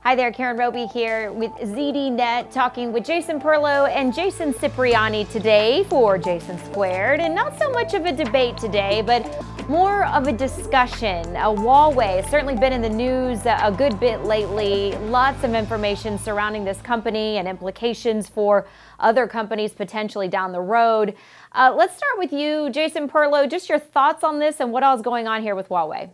Hi there, Karen Roby here with ZDNet, talking with Jason Perlow and Jason Cipriani today for Jason Squared. And not so much of a debate today, but more of a discussion. Huawei has certainly been in the news a good bit lately. Lots of information surrounding this company and implications for other companies potentially down the road. Let's start with you, Jason Perlow. Just your thoughts on this and what all is going on here with Huawei.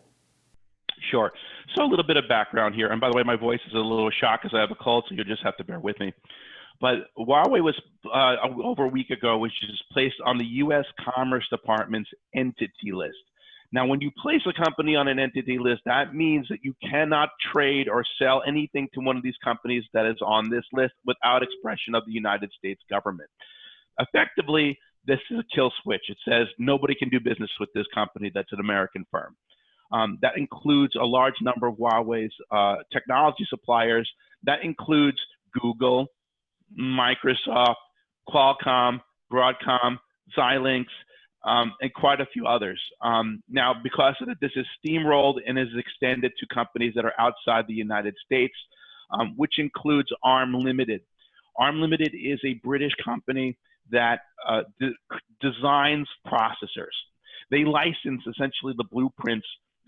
Sure. So a little bit of background here. And by the way, my voice is a little shot because I have a cold, so you'll just have to bear with me. But Huawei was, over a week ago, was just placed on the U.S. Commerce Department's entity list. Now, when you place a company on an entity list, that means that you cannot trade or sell anything to one of these companies that is on this list without expression of the United States government. Effectively, this is a kill switch. It says nobody can do business with this company that's an American firm. That includes a large number of Huawei's technology suppliers. That includes Google, Microsoft, Qualcomm, Broadcom, Xilinx, and quite a few others. Now, because of that, this is steamrolled and is extended to companies that are outside the United States, which includes ARM Limited. ARM Limited is a British company that designs processors. They license essentially the blueprints,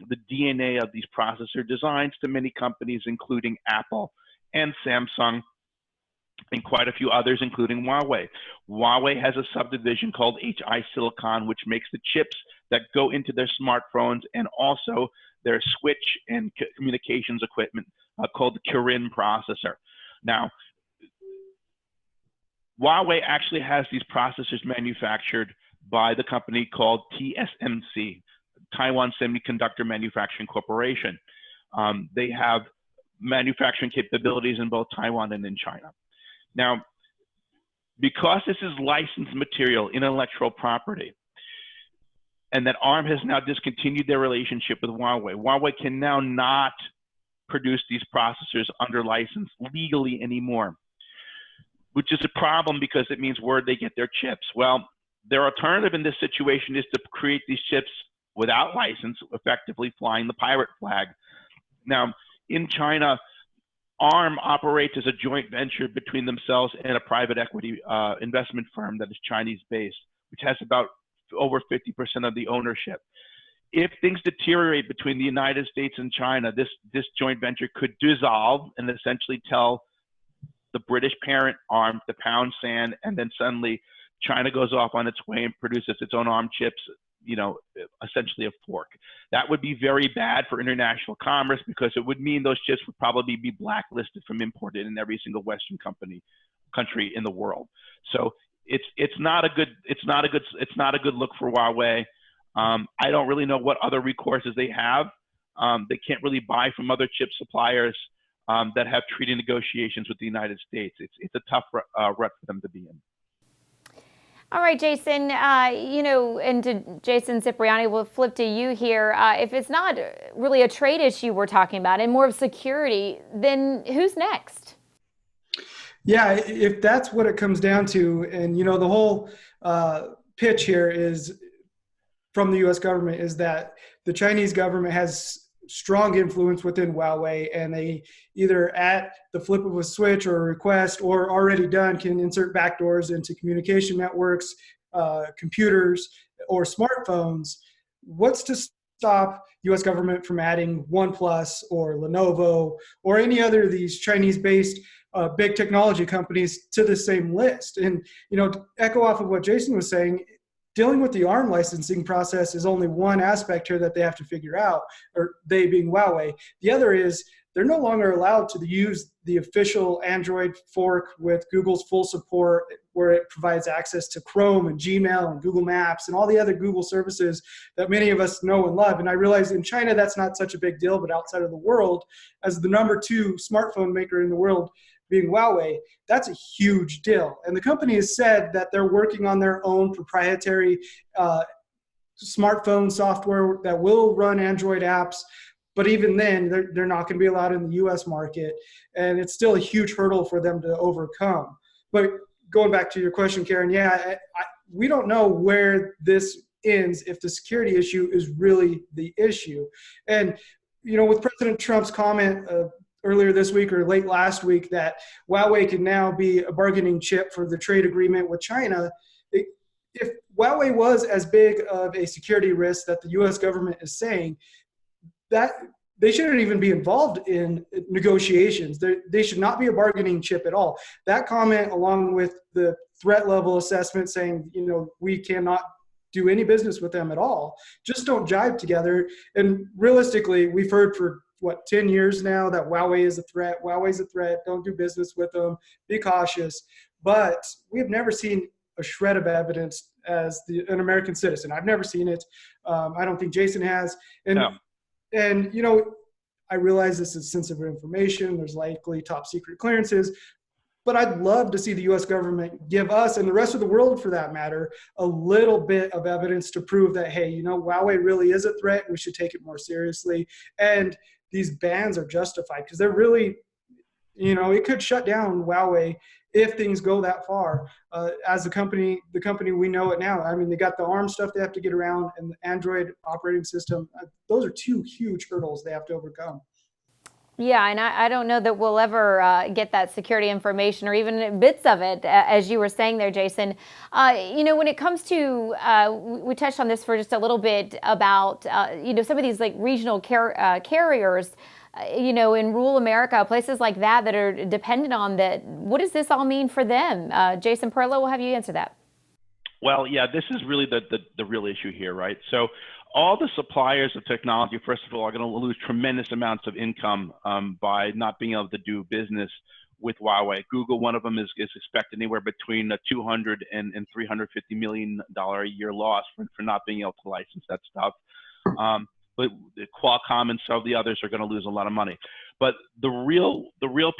the DNA of these processor designs to many companies, including Apple and Samsung, and quite a few others, including Huawei. Huawei has a subdivision called HI Silicon, which makes the chips that go into their smartphones and also their switch and communications equipment called the Kirin processor. Now, Huawei actually has these processors manufactured by the company called TSMC, Taiwan Semiconductor Manufacturing Corporation. They have manufacturing capabilities in both Taiwan and in China. Now, because this is licensed material, intellectual property, and that ARM has now discontinued their relationship with Huawei, Huawei can now not produce these processors under license legally anymore, which is a problem because it means where they get their chips. Well, their alternative in this situation is to create these chips without license, effectively flying the pirate flag. Now, in China, ARM operates as a joint venture between themselves and a private equity investment firm that is Chinese-based, which has about over 50% of the ownership. If things deteriorate between the United States and China, this joint venture could dissolve and essentially tell the British parent ARM to pound sand, and then suddenly China goes off on its way and produces its own ARM chips, you know, essentially a fork. That would be very bad for international commerce because it would mean those chips would probably be blacklisted from imported in every single Western country in the world. So it's not a good look for Huawei. I don't really know what other recourses they have. They can't really buy from other chip suppliers that have treaty negotiations with the United States. It's a tough rut for them to be in. All right, Jason, and to Jason Cipriani, we'll flip to you here. If it's not really a trade issue we're talking about and more of security, then who's next? Yeah, if that's what it comes down to, and, the whole pitch here is from the U.S. government is that the Chinese government has strong influence within Huawei, and they either at the flip of a switch or a request or already done can insert backdoors into communication networks, computers, or smartphones. What's to stop U.S. government from adding OnePlus or Lenovo or any other of these Chinese-based big technology companies to the same list? And, to echo off of what Jason was saying, dealing with the ARM licensing process is only one aspect here that they have to figure out, or they being Huawei. The other is they're no longer allowed to use the official Android fork with Google's full support, where it provides access to Chrome and Gmail and Google Maps and all the other Google services that many of us know and love. And I realize in China that's not such a big deal, but outside of the world, as the #2 smartphone maker in the world, being Huawei, that's a huge deal. And the company has said that they're working on their own proprietary smartphone software that will run Android apps. But even then, they're not going to be allowed in the U.S. market. And it's still a huge hurdle for them to overcome. But going back to your question, Karen, we don't know where this ends if the security issue is really the issue. And, with President Trump's comment earlier this week or late last week that Huawei can now be a bargaining chip for the trade agreement with China. If Huawei was as big of a security risk that the U.S. government is saying, that they shouldn't even be involved in negotiations. They should not be a bargaining chip at all. That comment, along with the threat level assessment saying, we cannot do any business with them at all, just don't jive together. And realistically, we've heard for 10 years now that Huawei is a threat. Huawei's a threat. Don't do business with them. Be cautious. But we've never seen a shred of evidence as an American citizen. I've never seen it. I don't think Jason has. And I realize this is sensitive information. There's likely top secret clearances. But I'd love to see the U.S. government give us, and the rest of the world for that matter, a little bit of evidence to prove that, hey, Huawei really is a threat. We should take it more seriously. And these bans are justified because they're really, it could shut down Huawei if things go that far. As the company we know it now, I mean, they got the ARM stuff they have to get around and the Android operating system. Those are two huge hurdles they have to overcome. Yeah, and I don't know that we'll ever get that security information or even bits of it, as you were saying there, Jason. When it comes to, we touched on this for just a little bit about, some of these like regional carriers, in rural America, places like that are dependent on that. What does this all mean for them? Jason Perlow, we'll have you answer that. Well, yeah, this is really the real issue here, right? So all the suppliers of technology, first of all, are going to lose tremendous amounts of income by not being able to do business with Huawei. Google, one of them, is expected anywhere between a $200 and $350 million a year loss for not being able to license that stuff. But Qualcomm and some of the others are going to lose a lot of money. But the real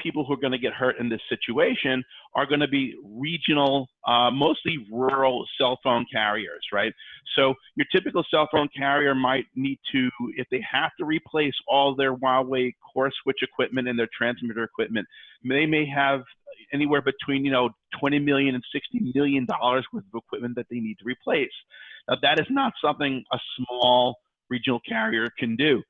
people who are going to get hurt in this situation are going to be regional, mostly rural cell phone carriers, right? So your typical cell phone carrier might need to, if they have to replace all their Huawei core switch equipment and their transmitter equipment, they may have anywhere between $20 million and $60 million worth of equipment that they need to replace. Now that is not something a small regional carrier can do.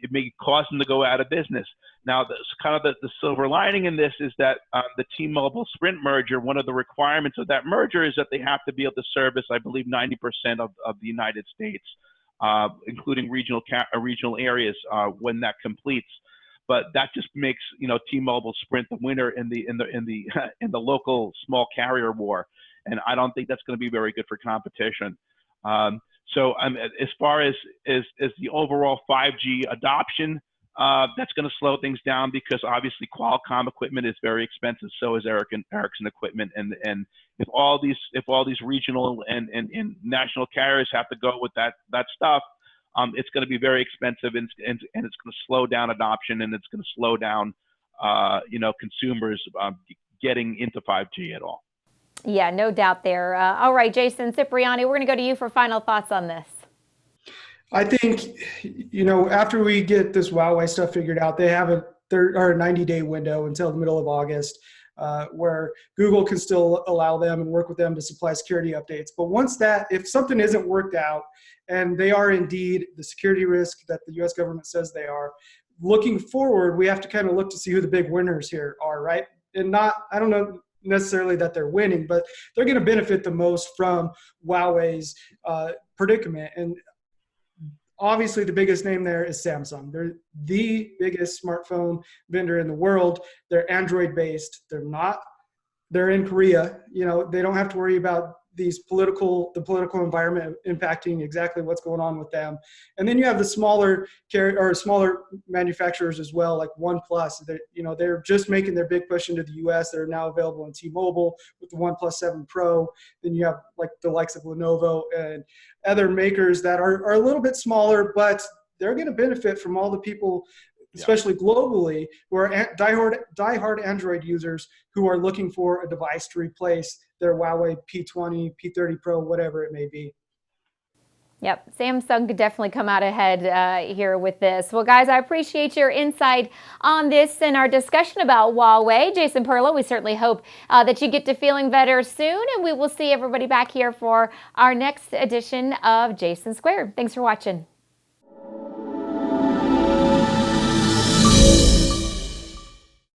It may cause them to go out of business. Now, the silver lining in this is that the T-Mobile Sprint merger, one of the requirements of that merger is that they have to be able to service, I believe, 90% of the United States, including regional areas when that completes. But that just makes T-Mobile Sprint the winner in the local small carrier war, and I don't think that's going to be very good for competition. So as far as the overall 5G adoption, that's going to slow things down because obviously Qualcomm equipment is very expensive. So is Ericsson equipment, and if all these regional and national carriers have to go with that stuff, it's going to be very expensive, and it's going to slow down adoption, and it's going to slow down consumers getting into 5G at all. Yeah, no doubt there. All right, Jason Cipriani, we're going to go to you for final thoughts on this. I think, after we get this Huawei stuff figured out, they have a 90-day window until the middle of August where Google can still allow them and work with them to supply security updates. But if something isn't worked out and they are indeed the security risk that the U.S. government says they are, looking forward, we have to kind of look to see who the big winners here are, right? And I don't know necessarily that they're winning, but they're going to benefit the most from Huawei's predicament. And obviously the biggest name there is Samsung. They're the biggest smartphone vendor in the world. They're Android based. They're in Korea. They don't have to worry about the political environment impacting exactly what's going on with them. And then you have the smaller manufacturers as well, like OnePlus. They're just making their big push into the US. They're now available in T-Mobile with the OnePlus 7 Pro. Then you have the likes of Lenovo and other makers that are a little bit smaller, but they're going to benefit from all the people, especially globally, who are diehard Android users who are looking for a device to replace their Huawei P20, P30 Pro, whatever it may be. Yep, Samsung could definitely come out ahead here with this. Well, guys, I appreciate your insight on this and our discussion about Huawei. Jason Perlow, we certainly hope that you get to feeling better soon, and we will see everybody back here for our next edition of Jason Squared. Thanks for watching.